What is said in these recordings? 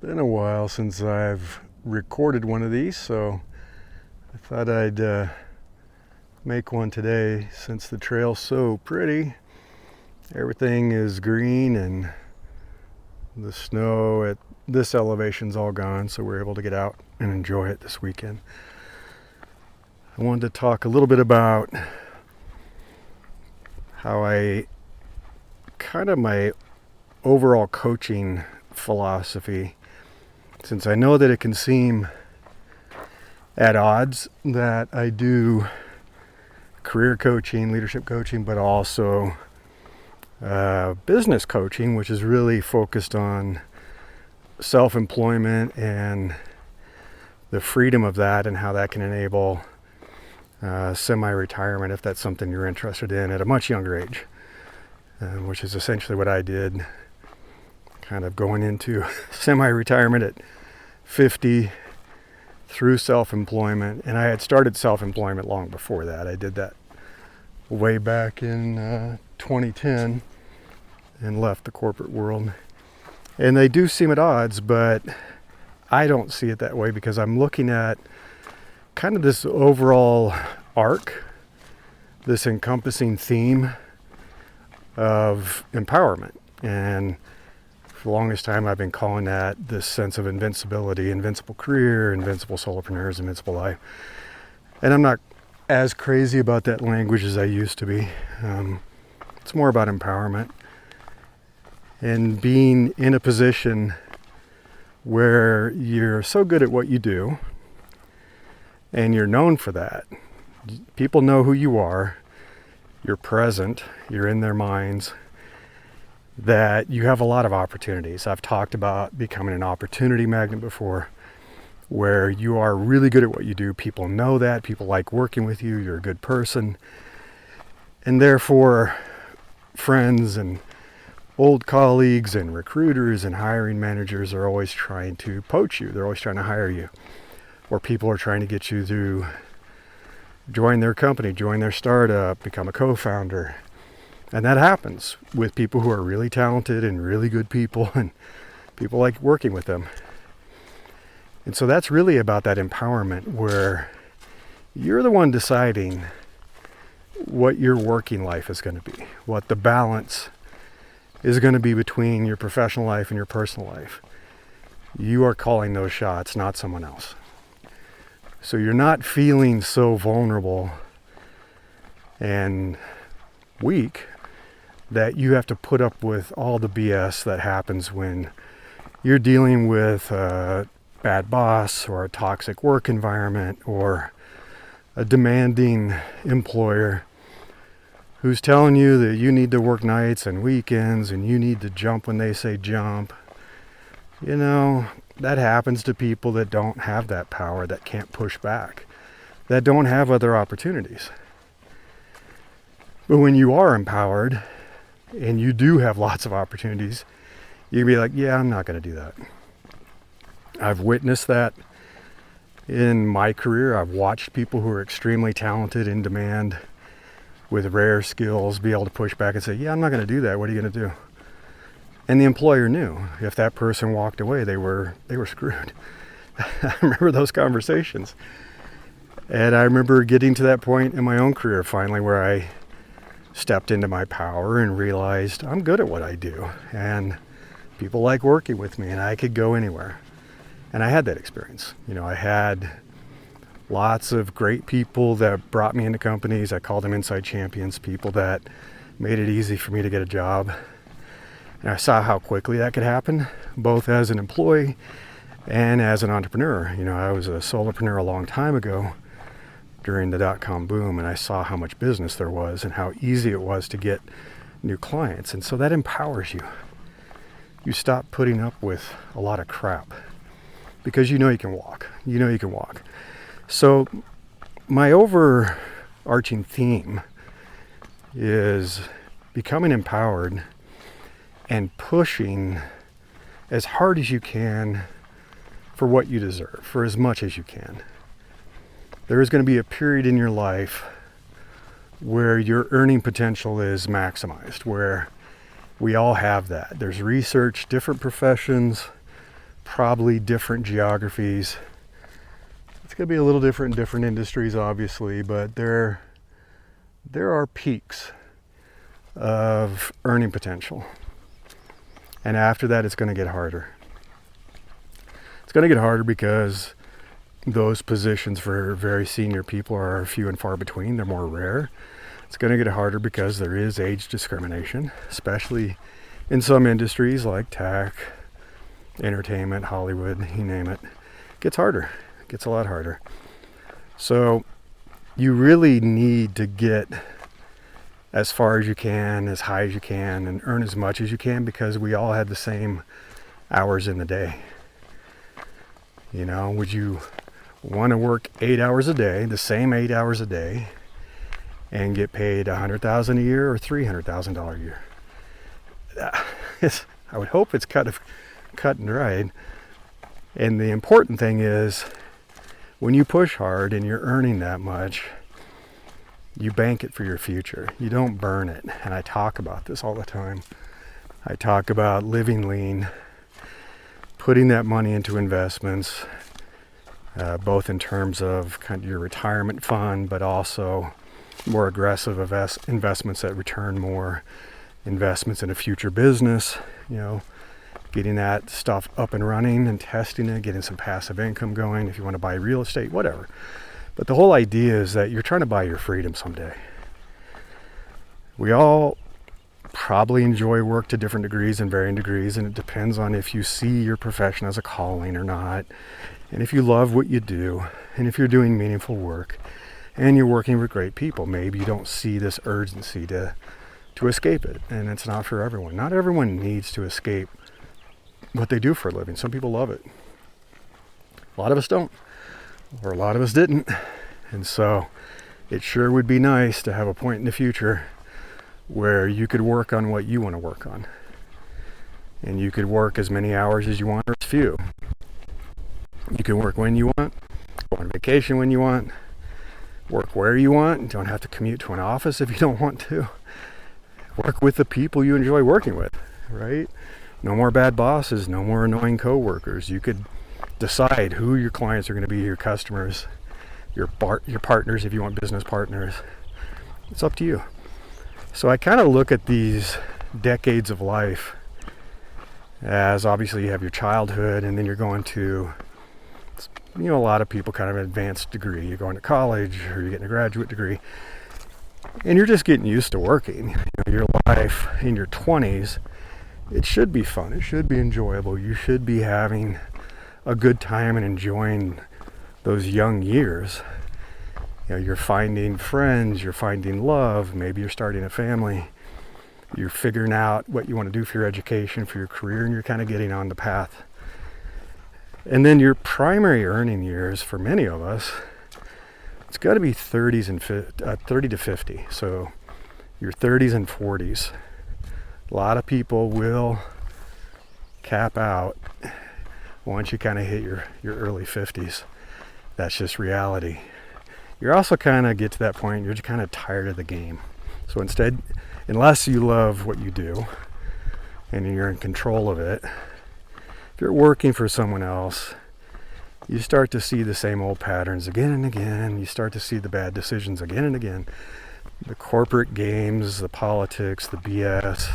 Been a while since I've recorded one of these, so I thought I'd make one today since the trail's so pretty. Everything is green and the snow at this elevation's all gone, so we're able to get out and enjoy it this weekend. I wanted to talk a little bit about how my overall coaching philosophy, since I know that it can seem at odds that I do career coaching, leadership coaching, but also business coaching, which is really focused on self-employment and the freedom of that and how that can enable semi-retirement if that's something you're interested in at a much younger age, which is essentially what I did, kind of going into semi-retirement at 50 through self-employment. And I had started self-employment long before that. I did that way back in 2010 and left the corporate world. And they do seem at odds, but I don't see it that way because I'm looking at kind of this overall arc, this encompassing theme of empowerment. And for the longest time, I've been calling that this sense of invincibility, invincible career, invincible solopreneurs, invincible life. And I'm not as crazy about that language as I used to be. It's more about empowerment and being in a position where you're so good at what you do and you're known for that. People know who you are, you're present, you're in their minds, that you have a lot of opportunities. I've talked about becoming an opportunity magnet before, where you are really good at what you do. People know that, people like working with you, you're a good person, and therefore friends and old colleagues and recruiters and hiring managers are always trying to poach you. They're always trying to hire you. Or people are trying to get you to join their company, join their startup, become a co-founder. And that happens with people who are really talented and really good people, and people like working with them. And so that's really about that empowerment where you're the one deciding what your working life is going to be, what the balance is going to be between your professional life and your personal life. You are calling those shots, not someone else. So you're not feeling so vulnerable and weak that you have to put up with all the BS that happens when you're dealing with a bad boss or a toxic work environment or a demanding employer who's telling you that you need to work nights and weekends and you need to jump when they say jump. You know, that happens to people that don't have that power, that can't push back, that don't have other opportunities. But when you are empowered and you do have lots of opportunities, you can be like, yeah, I'm not going to do that. I've witnessed that in my career. I've watched people who are extremely talented, in demand, with rare skills, be able to push back and say, yeah, I'm not going to do that. What are you going to do? And the employer knew if that person walked away, they were screwed. I remember those conversations. And I remember getting to that point in my own career finally where I stepped into my power and realized I'm good at what I do. And people like working with me and I could go anywhere. And I had that experience. You know, I had lots of great people that brought me into companies. I call them inside champions, people that made it easy for me to get a job. And I saw how quickly that could happen, both as an employee and as an entrepreneur. You know, I was a solopreneur a long time ago during the dot-com boom, and I saw how much business there was and how easy it was to get new clients. And so that empowers you. You stop putting up with a lot of crap because you know you can walk. You know you can walk. So my overarching theme is becoming empowered and pushing as hard as you can for what you deserve, for as much as you can. There is going to be a period in your life where your earning potential is maximized, where we all have that. There's research, different professions, probably different geographies. It's going to be a little different in different industries, obviously, but there are peaks of earning potential. And after that, it's going to get harder. It's going to get harder because those positions for very senior people are few and far between. They're more rare. It's going to get harder because there is age discrimination, especially in some industries like tech, entertainment, Hollywood, you name it. It gets harder. It gets a lot harder. So you really need to get as far as you can, as high as you can, and earn as much as you can, because we all had the same hours in the day. You know, would you want to work 8 hours a day, the same 8 hours a day, and get paid $100,000 a year or $300,000 a year? I would hope it's kind of cut and dried. And the important thing is, when you push hard and you're earning that much, you bank it for your future. You don't burn it. And I talk about this all the time. I talk about living lean, putting that money into investments, both in terms of kind of your retirement fund, but also more aggressive investments that return more, investments in a future business, you know, getting that stuff up and running and testing it, getting some passive income going if you want to buy real estate, whatever. But the whole idea is that you're trying to buy your freedom someday. We all probably enjoy work to different degrees and varying degrees, and it depends on if you see your profession as a calling or not, and if you love what you do, and if you're doing meaningful work, and you're working with great people. Maybe you don't see this urgency to escape it, and it's not for everyone. Not everyone needs to escape what they do for a living. Some people love it. A lot of us don't, or a lot of us didn't. And so it sure would be nice to have a point in the future where you could work on what you want to work on. And you could work as many hours as you want or as few. You can work when you want, go on vacation when you want, work where you want. You don't have to commute to an office if you don't want to. Work with the people you enjoy working with, right? No more bad bosses, no more annoying coworkers. You could decide who your clients are going to be, your customers, your partners if you want business partners. It's up to you. So I kind of look at these decades of life as, obviously you have your childhood, and then you're going to, you know, a lot of people kind of an advanced degree. You're going to college or you're getting a graduate degree, and you're just getting used to working. You know, your life in your 20s, it should be fun. It should be enjoyable. You should be having a good time and enjoying those young years. You know, you're finding friends, you're finding love, maybe you're starting a family, you're figuring out what you want to do for your education, for your career, and you're kind of getting on the path. And then your primary earning years for many of us, it's got to be 30 to 50. So your 30s and 40s. A lot of people will cap out once you kind of hit your early 50s. That's just reality. You're also kind of get to that point, you're just kind of tired of the game. So instead, unless you love what you do and you're in control of it, if you're working for someone else, you start to see the same old patterns again and again. You start to see the bad decisions again and again. The corporate games, the politics, the BS,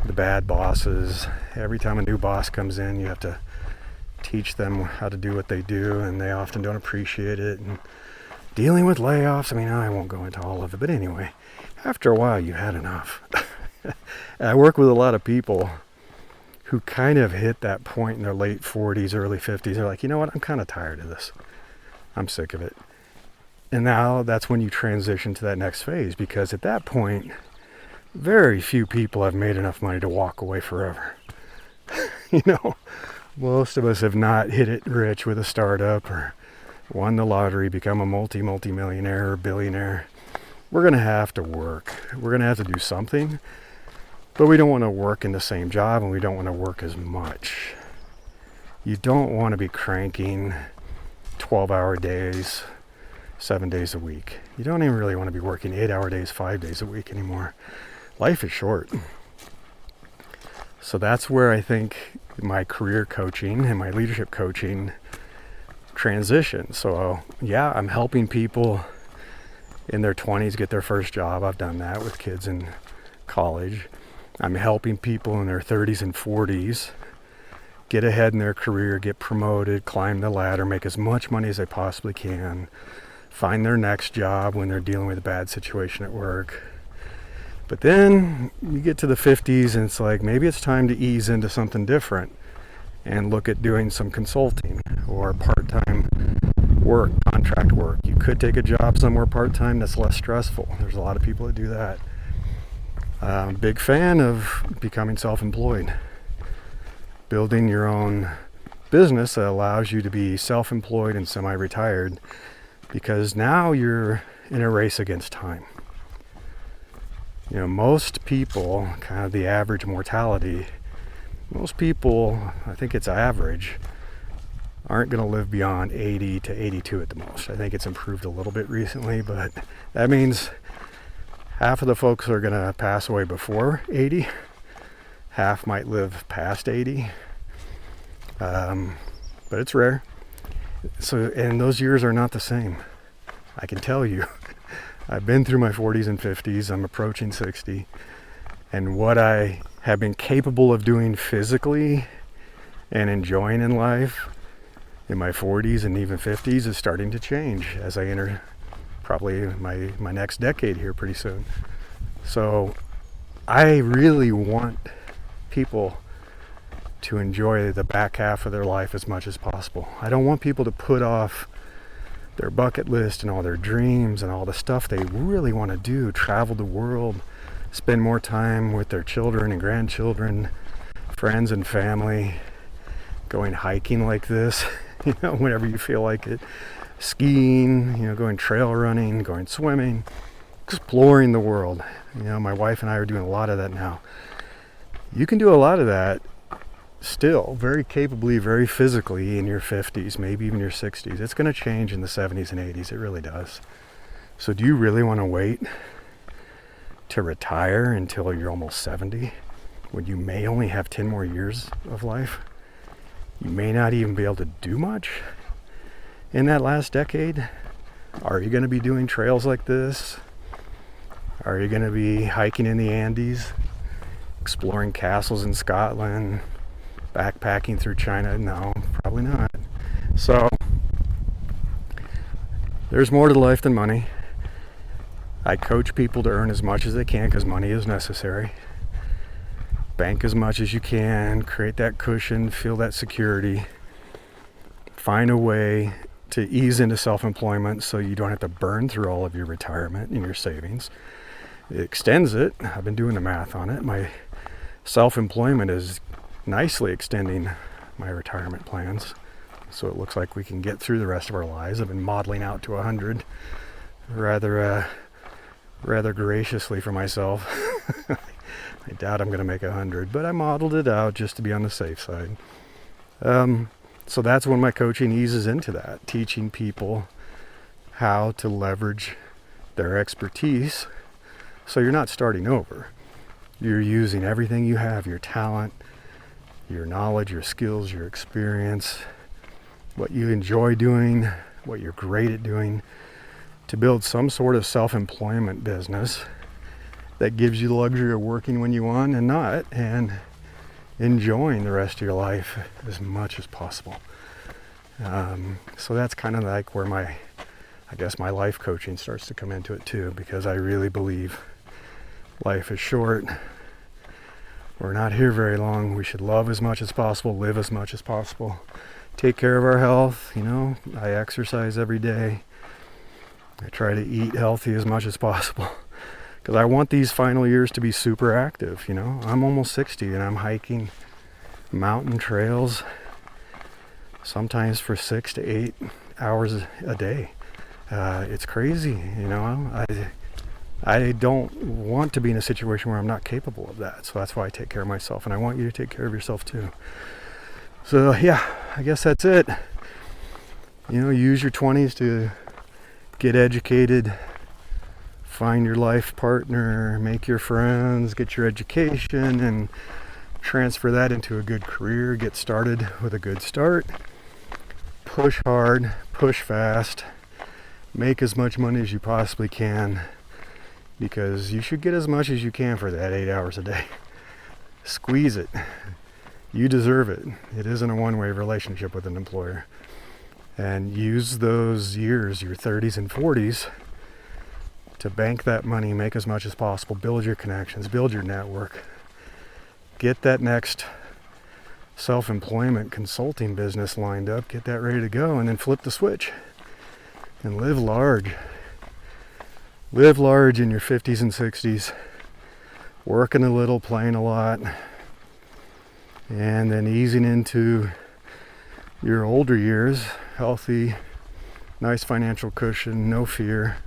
the bad bosses. Every time a new boss comes in, you have to teach them how to do what they do, and they often don't appreciate it. And dealing with layoffs, I mean, I won't go into all of it, but anyway, after a while, you've had enough. I work with a lot of people who kind of hit that point in their late 40s, early 50s. They're like, you know what, I'm kind of tired of this. I'm sick of it. And now that's when you transition to that next phase, because at that point, very few people have made enough money to walk away forever. You know, most of us have not hit it rich with a startup or won the lottery, become a multi-millionaire or billionaire. We're going to have to work. We're going to have to do something, but we don't want to work in the same job, and we don't want to work as much. You don't want to be cranking 12-hour days, 7 days a week. You don't even really want to be working 8-hour days, 5 days a week anymore. Life is short. So that's where I think my career coaching and my leadership coaching transition. So yeah, I'm helping people in their 20s get their first job. I've done that with kids in college. I'm helping people in their 30s and 40s get ahead in their career, get promoted, climb the ladder, make as much money as they possibly can, find their next job when they're dealing with a bad situation at work. But then you get to the 50s and it's like, maybe it's time to ease into something different and look at doing some consulting or part-time work, contract work. You could take a job somewhere part-time that's less stressful. There's a lot of people that do that. I'm a big fan of becoming self-employed, building your own business that allows you to be self-employed and semi-retired, because now you're in a race against time. You know, most people, kind of the average mortality, most people, I think it's average, aren't going to live beyond 80 to 82 at the most. I think it's improved a little bit recently, but that means half of the folks are going to pass away before 80. Half might live past 80. But it's rare. So, and those years are not the same. I can tell you. I've been through my 40s and 50s. I'm approaching 60. And what I have been capable of doing physically and enjoying in life in my 40s and even 50s is starting to change as I enter probably my next decade here pretty soon. So I really want people to enjoy the back half of their life as much as possible. I don't want people to put off their bucket list and all their dreams and all the stuff they really want to do, travel the world, spend more time with their children and grandchildren, friends and family, going hiking like this, whenever you feel like it, skiing, going trail running, going swimming, exploring the world. My wife and I are doing a lot of that now. You can do a lot of that still very capably, very physically in your 50s, maybe even your 60s. It's going to change in the 70s and 80s. It really does. So do you really want to wait to retire until you're almost 70 when you may only have 10 more years of life? You may not even be able to do much in that last decade. Are you going to be doing trails like this? Are you going to be hiking in the Andes, exploring castles in Scotland, backpacking through China? No, probably not. So there's more to life than money. I coach people to earn as much as they can because money is necessary. Bank as much as you can, create that cushion, feel that security. Find a way to ease into self-employment so you don't have to burn through all of your retirement and your savings. It extends it. I've been doing the math on it. My self-employment is nicely extending my retirement plans, so it looks like we can get through the rest of our lives. I've been modeling out to 100 rather graciously for myself. I doubt I'm going to make 100, but I modeled it out just to be on the safe side. So that's when my coaching eases into that, teaching people how to leverage their expertise so you're not starting over. You're using everything you have, your talent, your knowledge, your skills, your experience, what you enjoy doing, what you're great at doing, to build some sort of self-employment business that gives you the luxury of working when you want and not, and enjoying the rest of your life as much as possible. So that's kind of like where my life coaching starts to come into it too, because I really believe life is short. We're not here very long. We should love as much as possible, live as much as possible, take care of our health. I exercise every day. I try to eat healthy as much as possible because I want these final years to be super active. I'm almost 60 and I'm hiking mountain trails sometimes for 6 to 8 hours a day. It's crazy. I don't want to be in a situation where I'm not capable of that. So that's why I take care of myself, and I want you to take care of yourself too. So yeah, I guess that's it. Use your 20s to get educated, find your life partner, make your friends, get your education, and transfer that into a good career, get started with a good start, push hard, push fast, make as much money as you possibly can, because you should get as much as you can for that 8 hours a day. Squeeze it. You deserve it. It isn't a one-way relationship with an employer. And use those years, your 30s and 40s, to bank that money, make as much as possible, build your connections, build your network, get that next self-employment consulting business lined up, get that ready to go, and then flip the switch and live large. Live large in your 50s and 60s, working a little, playing a lot, and then easing into your older years, healthy, nice financial cushion, no fear,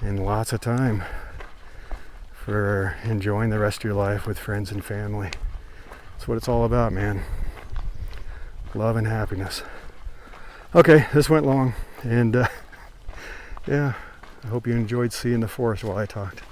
and lots of time for enjoying the rest of your life with friends and family. That's what it's all about, man. Love and happiness. Okay, this went long, and yeah, I hope you enjoyed seeing the forest while I talked.